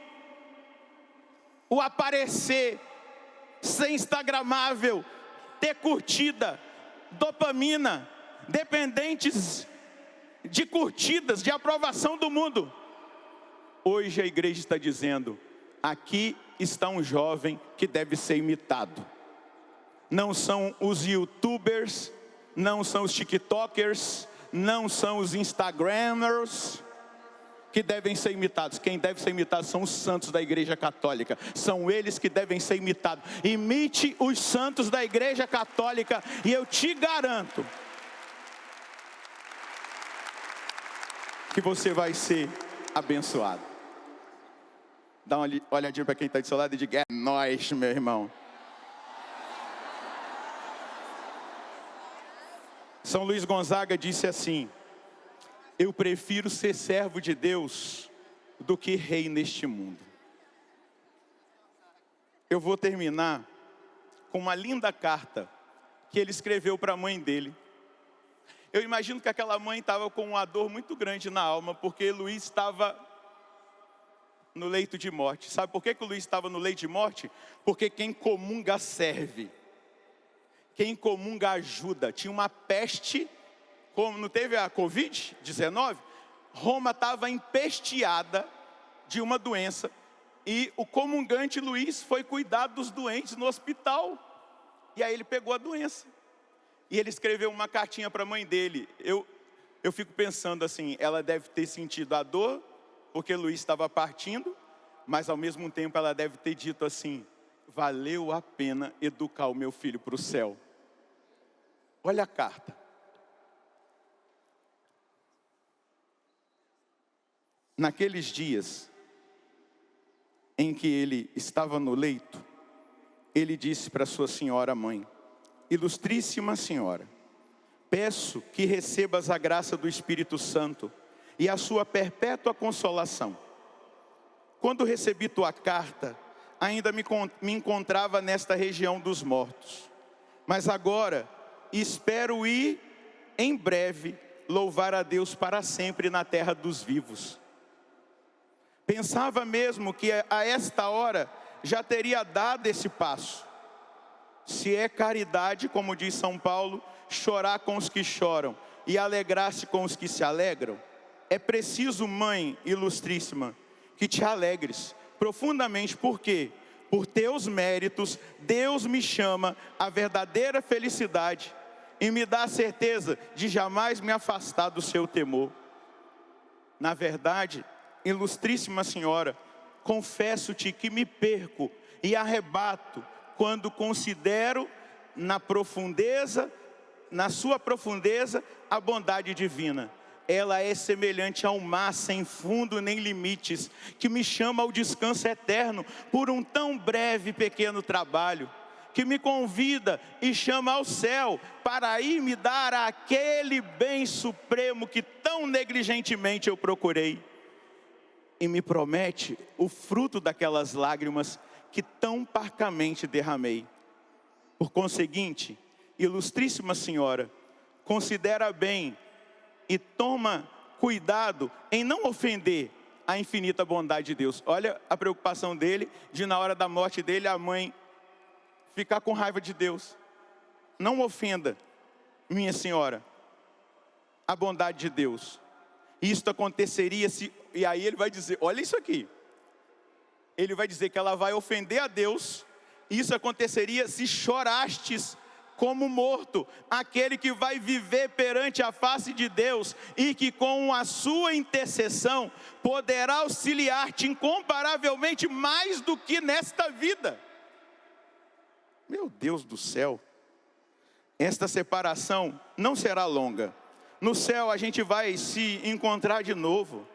Speaker 3: o aparecer, ser instagramável, ter curtida, dopamina, dependentes de curtidas, de aprovação do mundo. Hoje a igreja está dizendo: aqui está um jovem que deve ser imitado. Não são os youtubers, não são os tiktokers, não são os instagramers que devem ser imitados. Quem deve ser imitado são os santos da igreja católica. São eles que devem ser imitados. Imite os santos da igreja católica e eu te garanto que você vai ser abençoado. Dá uma olhadinha para quem está do seu lado e diga: é nóis, meu irmão. São Luís Gonzaga disse assim: eu prefiro ser servo de Deus do que rei neste mundo. Eu vou terminar com uma linda carta que ele escreveu para a mãe dele. Eu imagino que aquela mãe estava com uma dor muito grande na alma, porque Luís estava no leito de morte. Sabe por que o Luís estava no leito de morte? Porque quem comunga serve. Quem comunga ajuda. Tinha uma peste, como não teve a Covid-19, Roma estava empesteada de uma doença. E o comungante Luís foi cuidar dos doentes no hospital. E aí ele pegou a doença. E ele escreveu uma cartinha para a mãe dele. Eu fico pensando assim, ela deve ter sentido a dor, porque Luís estava partindo, mas ao mesmo tempo ela deve ter dito assim: valeu a pena educar o meu filho para o céu. Olha a carta. Naqueles dias em que ele estava no leito, ele disse para sua senhora mãe: ilustríssima senhora, peço que recebas a graça do Espírito Santo e a sua perpétua consolação. Quando recebi tua carta, ainda me encontrava nesta região dos mortos. Mas agora espero ir em breve louvar a Deus para sempre na terra dos vivos. Pensava mesmo que a esta hora já teria dado esse passo. Se é caridade, como diz São Paulo, chorar com os que choram e alegrar-se com os que se alegram, é preciso, mãe ilustríssima, que te alegres profundamente. Por quê? Por teus méritos, Deus me chama à verdadeira felicidade e me dá a certeza de jamais me afastar do seu temor. Na verdade, ilustríssima senhora, confesso-te que me perco e arrebato quando considero na sua profundeza, a bondade divina. Ela é semelhante ao mar sem fundo nem limites, que me chama ao descanso eterno por um tão breve e pequeno trabalho, que me convida e chama ao céu para ir me dar aquele bem supremo que tão negligentemente eu procurei. E me promete o fruto daquelas lágrimas que tão parcamente derramei. Por conseguinte, ilustríssima senhora, considera bem e toma cuidado em não ofender a infinita bondade de Deus. Olha a preocupação dele, de na hora da morte dele, a mãe ficar com raiva de Deus. Não ofenda, minha senhora, a bondade de Deus. Isto aconteceria se... E aí ele vai dizer, olha isso aqui. ele vai dizer que ela vai ofender a Deus. Isso aconteceria se chorastes como morto, aquele que vai viver perante a face de Deus e que com a sua intercessão poderá auxiliar-te incomparavelmente mais do que nesta vida. Meu Deus do céu, esta separação não será longa. No céu a gente vai se encontrar de novo.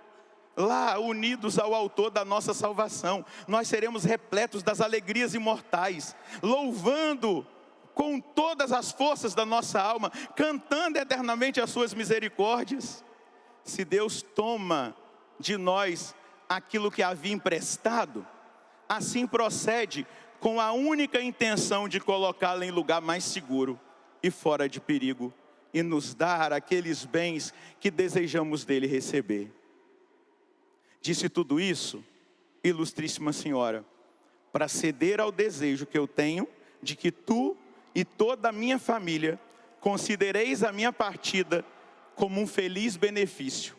Speaker 3: Lá, unidos ao autor da nossa salvação, nós seremos repletos das alegrias imortais, louvando com todas as forças da nossa alma, cantando eternamente as suas misericórdias. Se Deus toma de nós aquilo que havia emprestado, assim procede com a única intenção de colocá-lo em lugar mais seguro e fora de perigo, e nos dar aqueles bens que desejamos dele receber. Disse tudo isso, ilustríssima senhora, para ceder ao desejo que eu tenho de que tu e toda a minha família considereis a minha partida como um feliz benefício.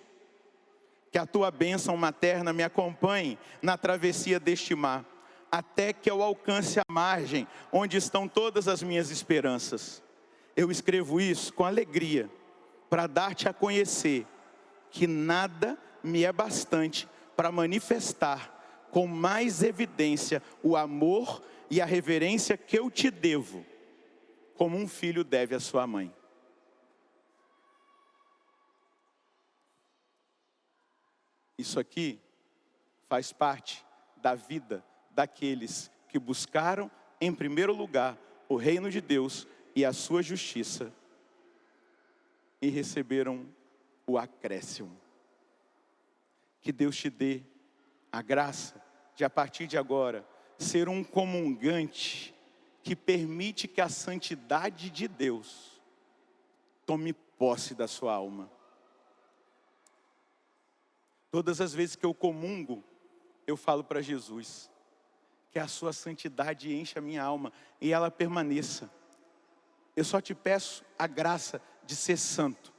Speaker 3: Que a tua bênção materna me acompanhe na travessia deste mar, até que eu alcance a margem onde estão todas as minhas esperanças. Eu escrevo isso com alegria, para dar-te a conhecer que nada me é bastante para manifestar com mais evidência o amor e a reverência que eu te devo, como um filho deve à sua mãe. Isso aqui faz parte da vida daqueles que buscaram em primeiro lugar o reino de Deus e a sua justiça e receberam o acréscimo. Que Deus te dê a graça de, a partir de agora, ser um comungante que permite que a santidade de Deus tome posse da sua alma. Todas as vezes que eu comungo, eu falo para Jesus que a sua santidade enche a minha alma e ela permaneça. Eu só te peço a graça de ser santo,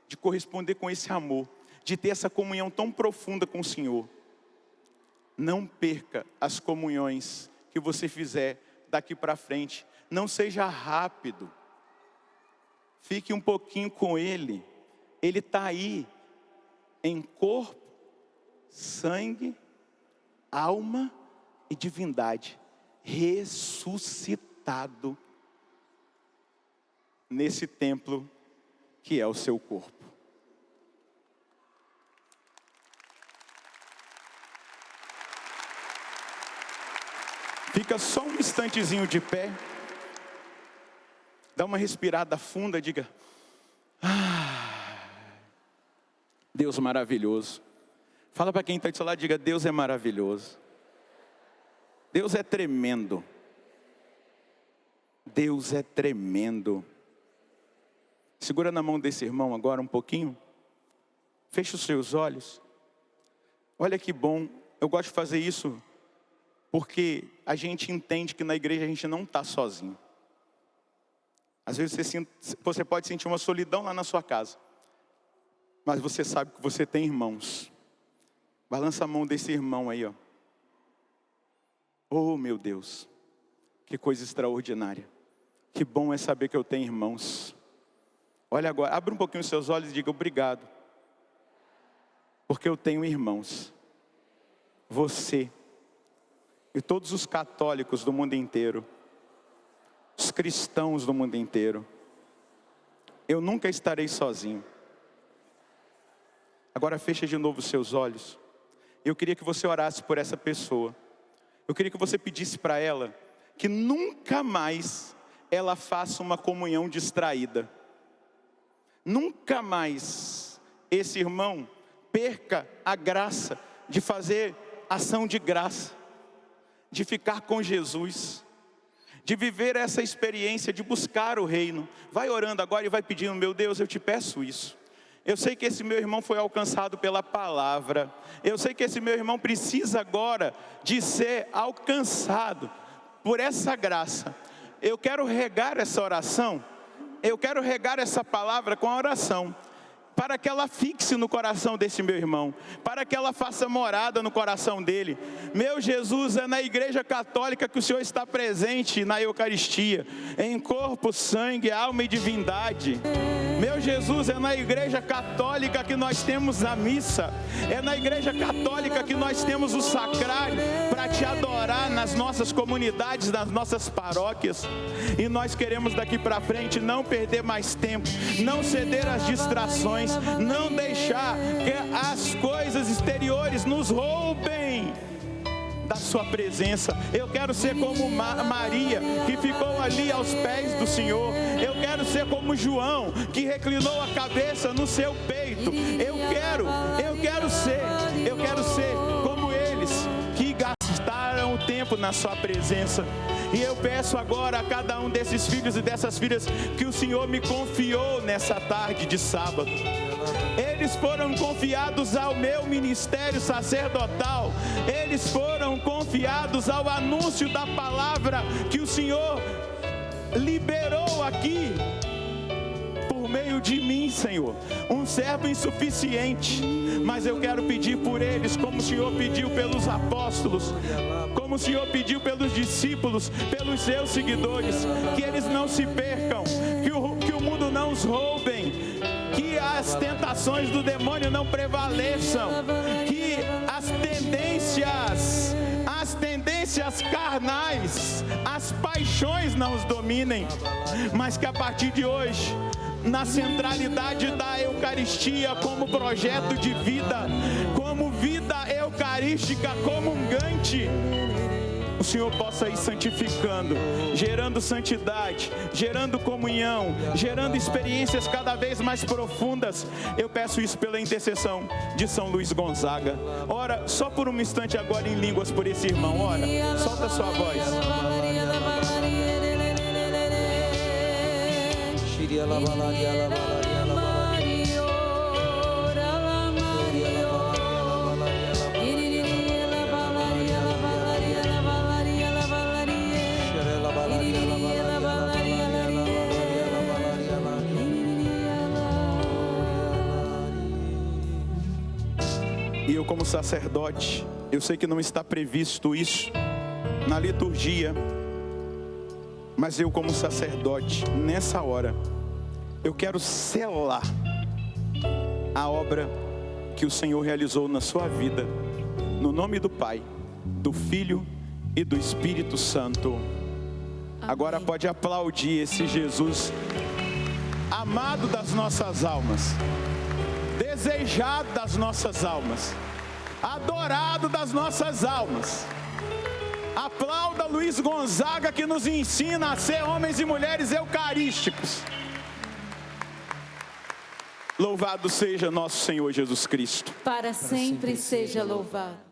Speaker 3: de corresponder com esse amor, de ter essa comunhão tão profunda com o Senhor. Não perca as comunhões que você fizer daqui para frente. Não seja rápido. Fique um pouquinho com Ele. Ele está aí em corpo, sangue, alma e divindade, ressuscitado nesse templo que é o seu corpo. Fica só um instantezinho de pé. Dá uma respirada funda, diga: Deus maravilhoso. Fala para quem está do seu lado, diga: Deus é maravilhoso. Deus é tremendo. Deus é tremendo. Segura na mão desse irmão agora um pouquinho. Feche os seus olhos. Olha que bom. Eu gosto de fazer isso porque a gente entende que na igreja a gente não está sozinho. Às vezes você pode sentir uma solidão lá na sua casa, mas você sabe que você tem irmãos. Balança a mão desse irmão aí, ó. Oh, meu Deus, que coisa extraordinária. Que bom é saber que eu tenho irmãos. Olha agora, abre um pouquinho os seus olhos e diga: obrigado, porque eu tenho irmãos. Você e todos os católicos do mundo inteiro, os cristãos do mundo inteiro, eu nunca estarei sozinho. Agora feche de novo os seus olhos. Eu queria que você orasse por essa pessoa. Eu queria que você pedisse para ela que nunca mais ela faça uma comunhão distraída. Nunca mais esse irmão perca a graça de fazer ação de graça, de ficar com Jesus, de viver essa experiência de buscar o reino. Vai orando agora e vai pedindo: meu Deus, eu te peço isso. Eu sei que esse meu irmão foi alcançado pela palavra. Eu sei que esse meu irmão precisa agora de ser alcançado por essa graça. Eu quero regar essa oração. Eu quero regar essa palavra com a oração. para que ela fixe no coração desse meu irmão, para que ela faça morada no coração dele. Meu Jesus, é na Igreja Católica que o Senhor está presente na Eucaristia, em corpo, sangue, alma e divindade. Meu Jesus, é na Igreja Católica que nós temos a missa, é na Igreja Católica que nós temos o sacrário para te adorar nas nossas comunidades, nas nossas paróquias. E nós queremos daqui para frente não perder mais tempo, não ceder às distrações, não deixar que as coisas exteriores nos roubem da sua presença. Eu quero ser como Maria, que ficou ali aos pés do Senhor. Eu quero ser como João, que reclinou a cabeça no seu peito. Eu quero ser como eles, que gastaram o tempo na sua presença. E eu peço agora a cada um desses filhos e dessas filhas que o Senhor me confiou nessa tarde de sábado. Eles foram confiados ao meu ministério sacerdotal. Eles foram confiados ao anúncio da palavra que o Senhor liberou aqui por meio de mim, Senhor, um servo insuficiente, mas eu quero pedir por eles, como o Senhor pediu pelos apóstolos, como o Senhor pediu pelos discípulos, pelos seus seguidores, que eles não se percam, que o mundo não os roubem, que as tentações do demônio não prevaleçam, que as tendências carnais, as paixões não os dominem, mas que a partir de hoje, na centralidade da Eucaristia como projeto de vida, como vida eucarística comungante, o Senhor possa ir santificando, gerando santidade, gerando comunhão, gerando experiências cada vez mais profundas. Eu peço isso pela intercessão de São Luís Gonzaga. Ora, só por um instante agora em línguas por esse irmão. Ora, solta a sua voz. E eu, como sacerdote, eu sei que não está previsto isso na liturgia, mas eu, como sacerdote, nessa hora, eu quero selar a obra que o Senhor realizou na sua vida, no nome do Pai, do Filho e do Espírito Santo. Amém. Agora pode aplaudir esse Jesus amado das nossas almas, desejado das nossas almas, adorado das nossas almas. Aplauda Luís Gonzaga, que nos ensina a ser homens e mulheres eucarísticos. Louvado seja nosso Senhor Jesus Cristo.
Speaker 2: Para sempre seja louvado.